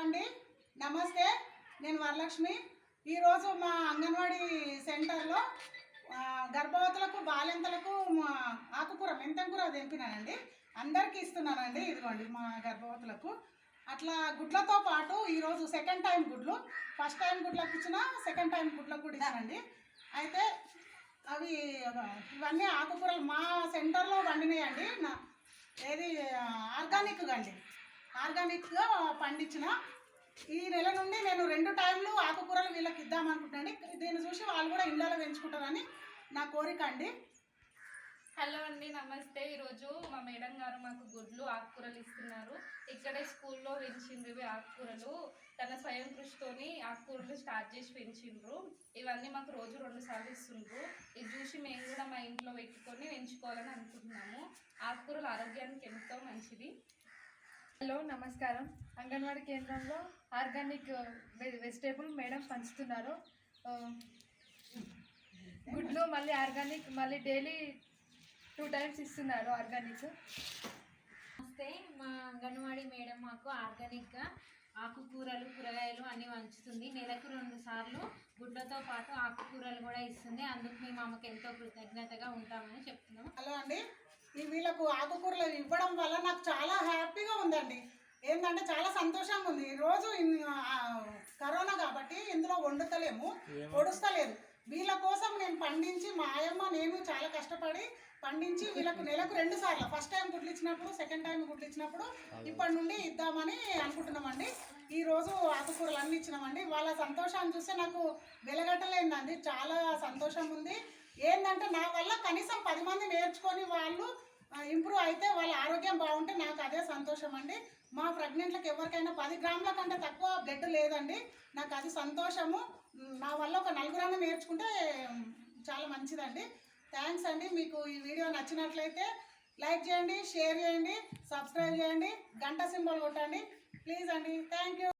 అండి, నమస్తే. నేను వరలక్ష్మి. ఈరోజు మా అంగన్వాడీ సెంటర్లో గర్భవతులకు బాలింతలకు ఆకుకూర మెంతంకూర తెంపినానండి. అందరికీ ఇస్తున్నానండి. ఇదిగోండి మా గర్భవతులకు. అట్లా గుడ్లతో పాటు ఈరోజు సెకండ్ టైం గుడ్లు, ఫస్ట్ టైం గుడ్లకు ఇచ్చిన, సెకండ్ టైం గుడ్లకు కూడా ఇచ్చానండి. అయితే అవి ఇవన్నీ ఆకుకూరలు మా సెంటర్లో పండినాయండి. ఏది ఆర్గానిక్గా అండి, ఆర్గానిక్గా పండించిన. ఈ నెల నుండి నేను 2 టైంలు ఆకుకూరలు వీళ్ళకి ఇద్దామనుకుంటున్నాండి. దీన్ని చూసి వాళ్ళు కూడా ఇళ్ళలో పెంచుకుంటారని నా కోరిక అండి. హలో అండి, నమస్తే. ఈరోజు మా మేడం గారు మాకు గుడ్లు ఆకుకూరలు ఇస్తున్నారు. ఇక్కడే స్కూల్లో పెంచిండ్రు ఆకుకూరలు. తన స్వయం కృషితోని ఆకుకూరలు స్టార్ట్ చేసి పెంచిండ్రు. ఇవన్నీ మాకు రోజు 2 సార్లు ఇస్తుండ్రు. ఇది చూసి మేము కూడా మా ఇంట్లో పెట్టుకొని పెంచుకోవాలని అనుకుంటున్నాము. ఆకుకూరలు ఆరోగ్యానికి ఎంతో మంచిది. హలో, నమస్కారం. అంగన్వాడీ కేంద్రంలో ఆర్గానిక్ వెజిటేబుల్ మేడం పంచుతున్నారు. గుడ్లు మళ్ళీ ఆర్గానిక్, మళ్ళీ డైలీ 2 టైమ్స్ ఇస్తున్నారు ఆర్గానిక్. నమస్తే. మా అంగన్వాడీ మేడం మాకు ఆర్గానిక్గా ఆకుకూరలు, కూరగాయలు అన్నీ పంచుతుంది. నెలకు 2 సార్లు గుడ్లతో పాటు ఆకుకూరలు కూడా ఇస్తుంది. అందుకు మేము ఆమెకు ఎంతో కృతజ్ఞతగా ఉంటామని చెప్తున్నాము. హలో అండి, వీళ్ళకు ఆకుకూరలు ఇవ్వడం వల్ల నాకు చాలా హ్యాపీగా ఉందండి. ఏంటంటే చాలా సంతోషంగా ఉంది. రోజు కరోనా కాబట్టి ఇందులో వండుతలేము, పొడుస్తలేదు. వీళ్ళ కోసం నేను పండించి, మా ఆయమ్మ నేను చాలా కష్టపడి పండించి వీళ్ళకు నెలకు 2 సార్లు, ఫస్ట్ టైం గుడ్లు ఇచ్చినప్పుడు, సెకండ్ టైం గుడ్లు ఇచ్చినప్పుడు ఇప్పటి నుండి ఇద్దామని అనుకుంటున్నామండి. ఈరోజు ఆకుకూరలు అన్నీ ఇచ్చినామండి. వాళ్ళ సంతోషాన్ని చూస్తే నాకు వెలగట్టలేదండి. చాలా సంతోషం ఉంది. ఏంటంటే నా వల్ల కనీసం 10 మంది నేర్చుకొని వాళ్ళు ఇంప్రూవ్ అయితే వాళ్ళ ఆరోగ్యం బాగుంటే నాకు అదే సంతోషం అండి. మా ప్రెగ్నెంట్లకు ఎవరికైనా 10 గ్రాముల కంటే తక్కువ బ్లడ్ లేదండి. నాకు అది సంతోషము. నా వల్ల ఒక 4 నేర్చుకుంటే చాలా మంచిదండి. థ్యాంక్స్ అండి. మీకు ఈ వీడియో నచ్చినట్లయితే లైక్ చేయండి, షేర్ చేయండి, సబ్స్క్రైబ్ చేయండి, గంట సింబల్ కొట్టండి ప్లీజ్ అండి. Thank you.